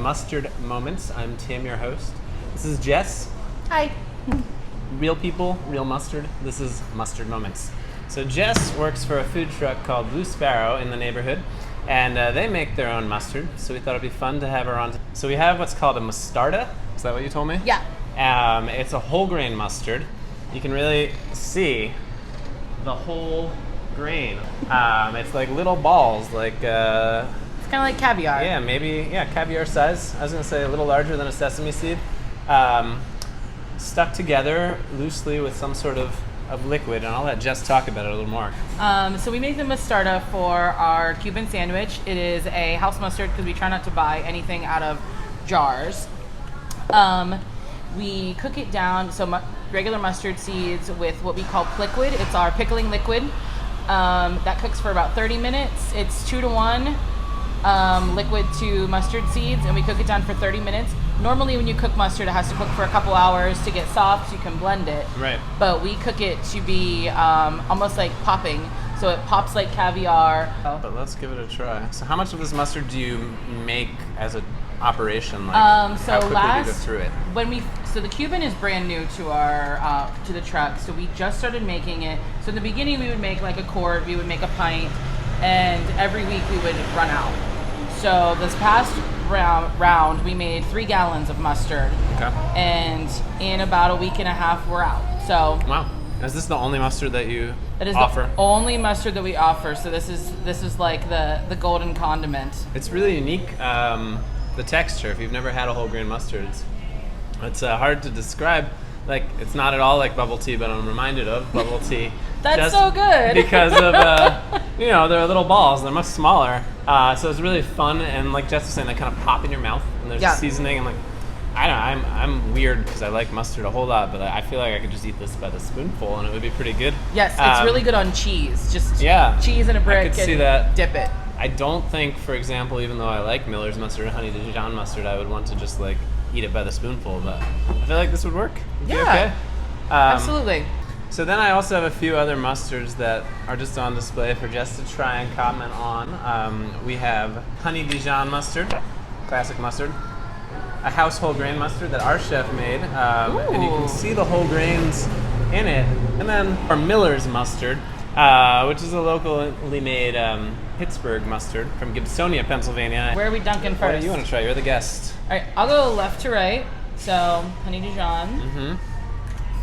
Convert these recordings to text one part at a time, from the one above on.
Mustard Moments. I'm Tim, your host. This is Jess. Hi. Real people, real mustard. This is Mustard Moments. So Jess works for a food truck called Blue Sparrow in the neighborhood, and they make their own mustard, so we thought it'd be fun to have her on. So we have what's called a mostarda. Is that what you told me? Yeah. It's a whole grain mustard. You can really see the whole grain. It's like little balls, like It's kind of like caviar. yeah, maybe caviar size. I was gonna say a little larger than a sesame seed. Stuck together loosely with some sort of liquid, and I'll let Jess talk about it a little more. So we make the mostarda for our Cuban sandwich. It is a house mustard because we try not to buy anything out of jars. We cook it down, so regular mustard seeds with what we call liquid. It's our pickling liquid. That cooks for about 30 minutes. It's 2-to-1 liquid to mustard seeds, and we cook it down for 30 minutes. Normally when you cook mustard, it has to cook for a couple hours to get soft so you can blend it. Right. But we cook it to be almost like popping, so it pops like caviar. But let's give it a try. So how much of this mustard do you make as an operation? Like, how quickly do you go through it? So the Cuban is brand new to our to the truck, so we just started making it. So in the beginning we would make like a quart, we would make a pint, and every week we would run out. So this past round we made 3 gallons of mustard. Okay. And in about a week and a half we're out. So wow. Is this the only mustard that you that is offer? the only mustard that we offer. So this is like the golden condiment. It's really unique, the texture. If you've never had a whole grain mustard, it's hard to describe. Like, it's not at all like bubble tea, but I'm reminded of bubble tea. That's so good. Because of, they're little balls. They're much smaller. So it's really fun. And like Jess was saying, they kind of pop in your mouth. And there's seasoning. And like, I don't know, I'm weird because I like mustard a whole lot, but I feel like I could just eat this by the spoonful and it would be pretty good. Yes, it's really good on cheese. Just cheese and a brick. I could see that. Dip it. I don't think, for example, even though I like Miller's mustard and honey Dijon mustard, I would want to just like eat it by the spoonful, but I feel like this would work. It'd be okay. Absolutely. So then I also have a few other mustards that are just on display for Jess to try and comment on. We have honey Dijon mustard, classic mustard, a household grain mustard that our chef made, and you can see the whole grains in it. And then our Miller's mustard, which is a locally made Pittsburgh mustard from Gibsonia, Pennsylvania. Where are we dunking first? What do you want to try? You're the guest. All right, I'll go left to right. So honey Dijon. Mm-hmm.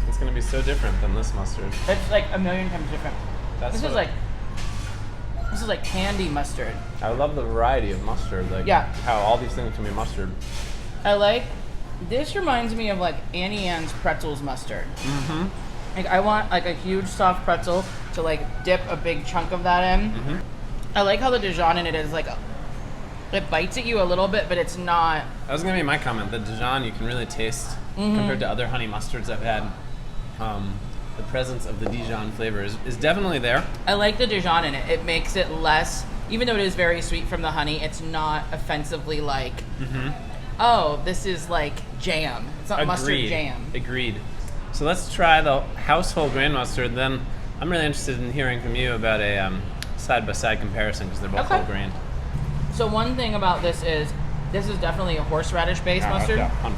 It's going to be so different than this mustard. It's like a million times different. This is like candy mustard. I love the variety of mustard. Like how all these things can be mustard. This reminds me of like Annie Ann's pretzels mustard. Mm-hmm. Like I want like a huge soft pretzel to like dip a big chunk of that in. Mm-hmm. I like how the Dijon in it is like it bites at you a little bit, but it's not. That was gonna be my comment. The Dijon you can really taste compared to other honey mustards I've had. The presence of the Dijon flavor is definitely there. I like the Dijon in it. It makes it less, even though it is very sweet from the honey, it's not offensively like, oh, this is like jam. It's not mustard jam. Agreed. So let's try the household grain mustard. Then I'm really interested in hearing from you about a side-by-side comparison because they're both whole grain. So one thing about this is definitely a horseradish-based mustard. Punch.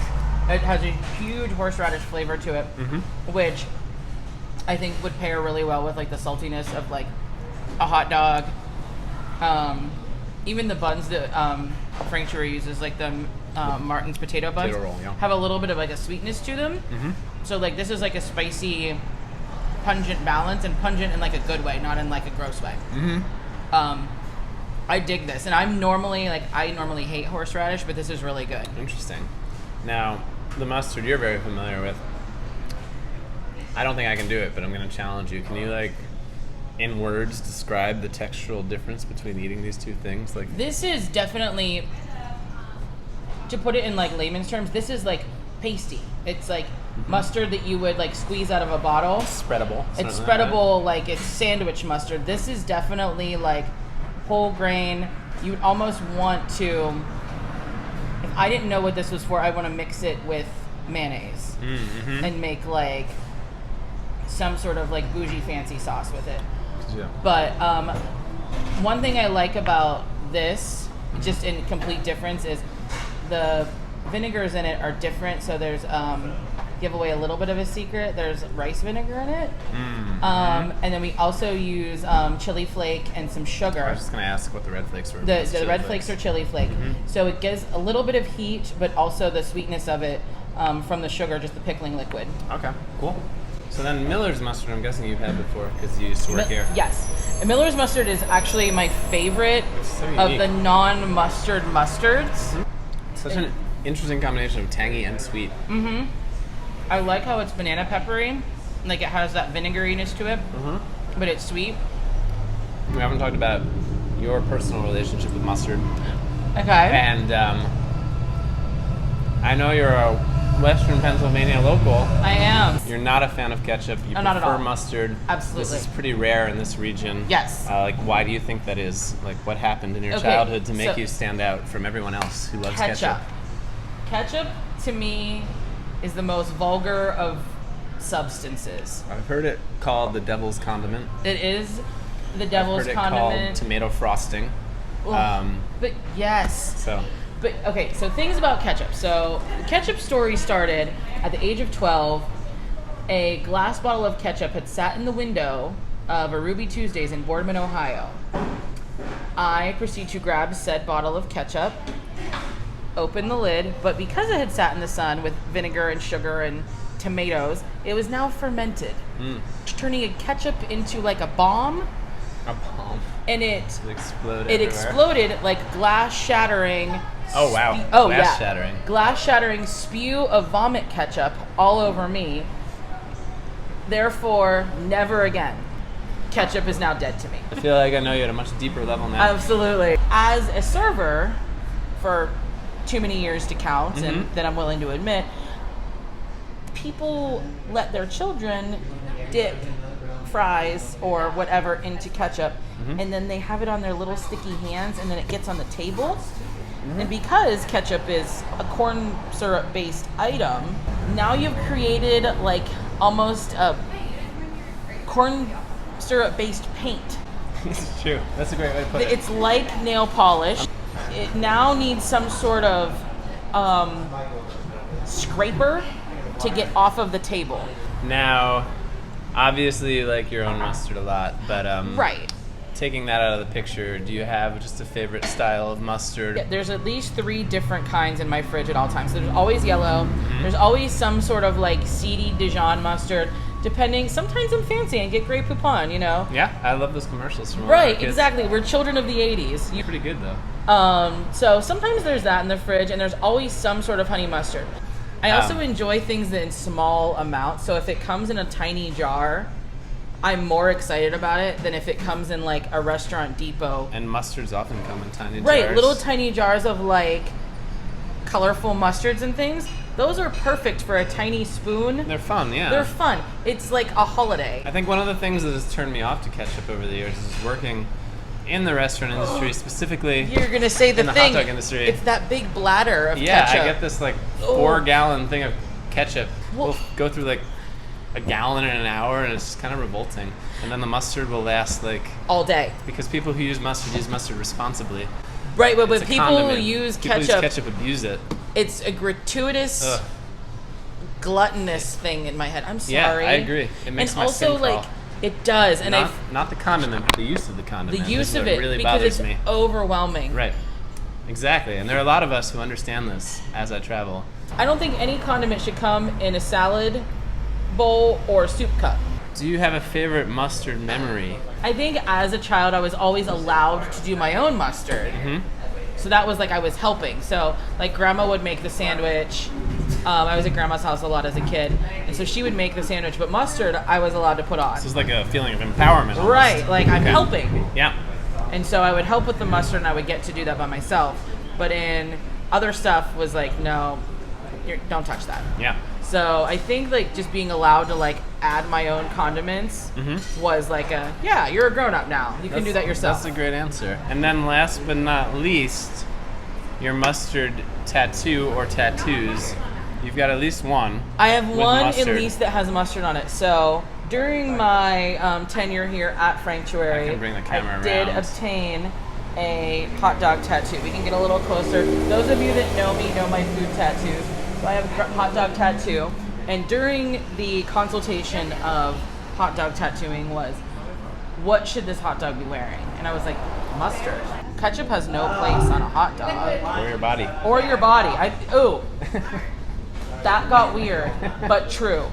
It has a huge horseradish flavor to it, which I think would pair really well with like the saltiness of like a hot dog. Even the buns that Frank Churi uses, like the Martin's potato buns, roll, have a little bit of like a sweetness to them. So like this is like a spicy, pungent balance, and pungent in like a good way, not in like a gross way. I dig this, and I normally hate horseradish, but this is really good. Interesting. Now, the mustard you're very familiar with. I don't think I can do it, but I'm going to challenge you. Can you, like, in words, describe the textural difference between eating these two things? Like, this is definitely, to put it in like layman's terms, this is like pasty. It's like mustard that you would like squeeze out of a bottle. Spreadable. It's spreadable, like it's sandwich mustard. This is definitely like whole grain. You would almost want to. If I didn't know what this was for, I want to mix it with mayonnaise and make like some sort of like bougie fancy sauce with it. Yeah. But one thing I like about this, just in complete difference, is the vinegars in it are different. So there's give away a little bit of a secret. There's rice vinegar in it, and then we also use chili flake and some sugar. I was just gonna ask what the red flakes were. The red flakes are chili flake, so it gives a little bit of heat, but also the sweetness of it from the sugar, just the pickling liquid. Okay, cool. So then Miller's mustard, I'm guessing you've had before because you used to work here. Yes. And Miller's mustard is actually my favorite of the non-mustard mustards. Such an interesting combination of tangy and sweet. I like how it's banana peppery. Like it has that vinegariness to it, but it's sweet. We haven't talked about your personal relationship with mustard. Okay. And I know you're a Western Pennsylvania local. I am. You're not a fan of ketchup. You not at prefer all. mustard. Absolutely. This is pretty rare in this region. Yes. Like, why do you think that is? Like, what happened in your childhood to make you stand out from everyone else who loves ketchup? Ketchup, to me, is the most vulgar of substances. I've heard it called the devil's condiment. It is the devil's I've heard it condiment. called tomato frosting. But yes. So. But okay, so things about ketchup. So the ketchup story started at the age of 12. A glass bottle of ketchup had sat in the window of a Ruby Tuesdays in Boardman, Ohio. I proceed to grab said bottle of ketchup, open the lid, but because it had sat in the sun with vinegar and sugar and tomatoes, it was now fermented, turning a ketchup into like a bomb. A bomb. And it exploded. It exploded like glass shattering. Oh wow! Glass shattering. Glass shattering spew of vomit ketchup all over me. Therefore, never again. Ketchup is now dead to me. I feel like I know you at a much deeper level now. Absolutely. As a server, for too many years to count, and that I'm willing to admit, people let their children dip fries or whatever into ketchup, and then they have it on their little sticky hands, and then it gets on the table. And because ketchup is a corn syrup based item, now you've created like almost a corn syrup based paint. It's true. That's a great way to put it. It's like nail polish. It now needs some sort of scraper to get off of the table. Now, obviously you like your own mustard a lot, but right. Taking that out of the picture, do you have just a favorite style of mustard? Yeah, there's at least 3 different kinds in my fridge at all times. So there's always yellow. There's always some sort of like seedy Dijon mustard. Depending, sometimes I'm fancy and get Grey Poupon, you know? Yeah, I love those commercials from right, exactly. We're children of the 80s. You're pretty good though. So sometimes there's that in the fridge, and there's always some sort of honey mustard. I also enjoy things in small amounts. So if it comes in a tiny jar, I'm more excited about it than if it comes in like a Restaurant Depot. And mustards often come in tiny jars. Right, little tiny jars of like colorful mustards and things. Those are perfect for a tiny spoon. They're fun, yeah. They're fun. It's like a holiday. I think one of the things that has turned me off to ketchup over the years is working in the restaurant industry, specifically. You're gonna say the in the thing. hot dog industry. It's that big bladder of ketchup. ketchup. I get this like 4-gallon thing of ketchup. We'll go through like a gallon in an hour, and it's kind of revolting. And then the mustard will last like all day, because people who use mustard responsibly. Right, but people who use ketchup abuse it. It's a gratuitous, gluttonous thing in my head. I'm sorry. Yeah, I agree. It makes and my also skin crawl. like it does, and not the condiment, but the use of the condiment. The use of it really because bothers it's me. Overwhelming. Right. Exactly, and there are a lot of us who understand this as I travel. I don't think any condiment should come in a salad bowl or soup cup. Do you have a favorite mustard memory? I think as a child I was always allowed to do my own mustard. So that was like I was helping. So like grandma would make the sandwich. I was at grandma's house a lot as a kid, and so she would make the sandwich, but mustard I was allowed to put on. This is like a feeling of empowerment. Almost. Right, like I'm helping. Yeah. And so I would help with the mustard, and I would get to do that by myself. But in other stuff was like, no, don't touch that. Yeah. So I think like just being allowed to like add my own condiments was like you're a grown up now. You can do that yourself. That's a great answer. And then last but not least, your mustard tattoo or tattoos. You've got at least one. I have one mustard. at least that has mustard on it. So during my tenure here at Sanctuary, I can bring the camera I did around. obtain a hot dog tattoo. We can get a little closer. Those of you that know me know my food tattoos. So I have a hot dog tattoo. And during the consultation of hot dog tattooing was, what should this hot dog be wearing? And I was like, mustard. Ketchup has no place on a hot dog. Or your body. Or your body. That got weird, but true.